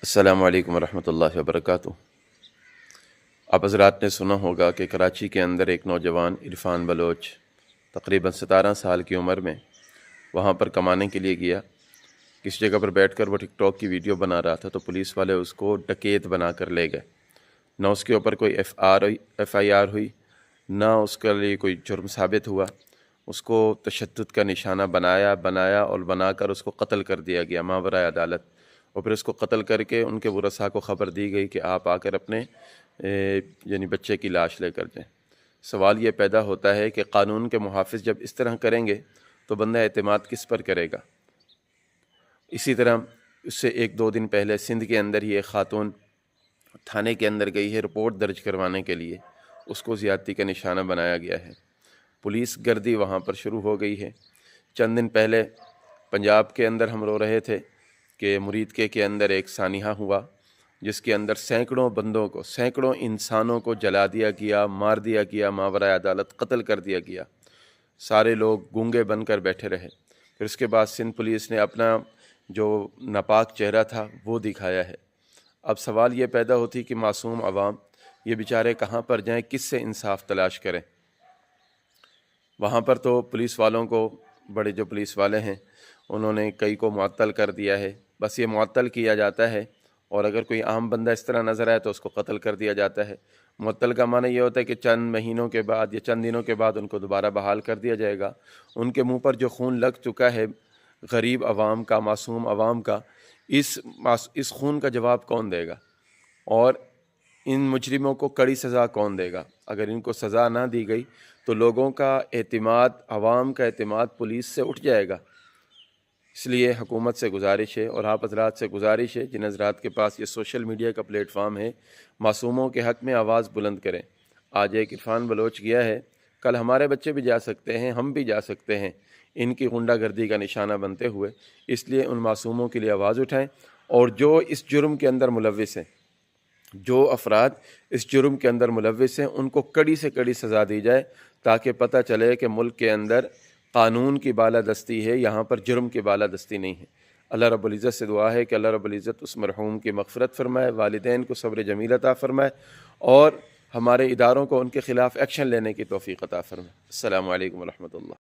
السلام علیکم ورحمۃ اللہ وبرکاتہ۔ آپ حضرات نے سنا ہوگا کہ کراچی کے اندر ایک نوجوان عرفان بلوچ تقریباً 17 سال کی عمر میں وہاں پر کمانے کے لیے گیا۔ کس جگہ پر بیٹھ کر وہ ٹک ٹاک کی ویڈیو بنا رہا تھا تو پولیس والے اس کو ڈکیت بنا کر لے گئے۔ نہ اس کے اوپر کوئی ایف آئی آر ہوئی، نہ اس کے لیے کوئی جرم ثابت ہوا۔ اس کو تشدد کا نشانہ بنایا اور بنا کر اس کو قتل کر دیا گیا ماورائے عدالت۔ اور پھر اس کو قتل کر کے ان کے ورثاء کو خبر دی گئی کہ آپ آ کر اپنے یعنی بچے کی لاش لے کر جائیں۔ سوال یہ پیدا ہوتا ہے کہ قانون کے محافظ جب اس طرح کریں گے تو بندہ اعتماد کس پر کرے گا؟ اسی طرح اس سے ایک دو دن پہلے سندھ کے اندر ہی ایک خاتون تھانے کے اندر گئی ہے رپورٹ درج کروانے کے لیے، اس کو زیادتی کا نشانہ بنایا گیا ہے۔ پولیس گردی وہاں پر شروع ہو گئی ہے۔ چند دن پہلے پنجاب کے اندر ہم رو رہے تھے کہ مرید کے اندر ایک سانحہ ہوا جس کے اندر سینکڑوں بندوں کو، سینکڑوں انسانوں کو جلا دیا گیا، مار دیا گیا، ماورائے عدالت قتل کر دیا گیا۔ سارے لوگ گونگے بن کر بیٹھے رہے۔ پھر اس کے بعد سندھ پولیس نے اپنا جو ناپاک چہرہ تھا وہ دکھایا ہے۔ اب سوال یہ پیدا ہوتی کہ معصوم عوام یہ بیچارے کہاں پر جائیں، کس سے انصاف تلاش کریں؟ وہاں پر تو پولیس والوں کو، بڑے جو پولیس والے ہیں انہوں نے کئی کو معطل کر دیا ہے۔ بس یہ معطل کیا جاتا ہے اور اگر کوئی عام بندہ اس طرح نظر آئے تو اس کو قتل کر دیا جاتا ہے۔ معطل کا معنی یہ ہوتا ہے کہ چند مہینوں کے بعد یا چند دنوں کے بعد ان کو دوبارہ بحال کر دیا جائے گا۔ ان کے منہ پر جو خون لگ چکا ہے غریب عوام کا، معصوم عوام کا، اس خون کا جواب کون دے گا؟ اور ان مجرموں کو کڑی سزا کون دے گا؟ اگر ان کو سزا نہ دی گئی تو لوگوں کا اعتماد، عوام کا اعتماد پولیس سے اٹھ جائے گا۔ اس لیے حکومت سے گزارش ہے اور آپ حضرات سے گزارش ہے، جن حضرات کے پاس یہ سوشل میڈیا کا پلیٹ فارم ہے، معصوموں کے حق میں آواز بلند کریں۔ آج ایک عرفان بلوچ گیا ہے، کل ہمارے بچے بھی جا سکتے ہیں، ہم بھی جا سکتے ہیں ان کی غنڈہ گردی کا نشانہ بنتے ہوئے۔ اس لیے ان معصوموں کے لیے آواز اٹھائیں، اور جو اس جرم کے اندر ملوث ہیں، جو افراد اس جرم کے اندر ملوث ہیں، ان کو کڑی سے کڑی سزا دی جائے تاکہ پتہ چلے کہ ملک کے اندر قانون کی بالادستی ہے، یہاں پر جرم کی بالادستی نہیں ہے۔ اللہ رب العزت سے دعا ہے کہ اللہ رب العزت اس مرحوم کی مغفرت فرمائے، والدین کو صبر جمیل عطا فرمائے، اور ہمارے اداروں کو ان کے خلاف ایکشن لینے کی توفیق عطا فرمائے۔ السلام علیکم ورحمۃ اللہ۔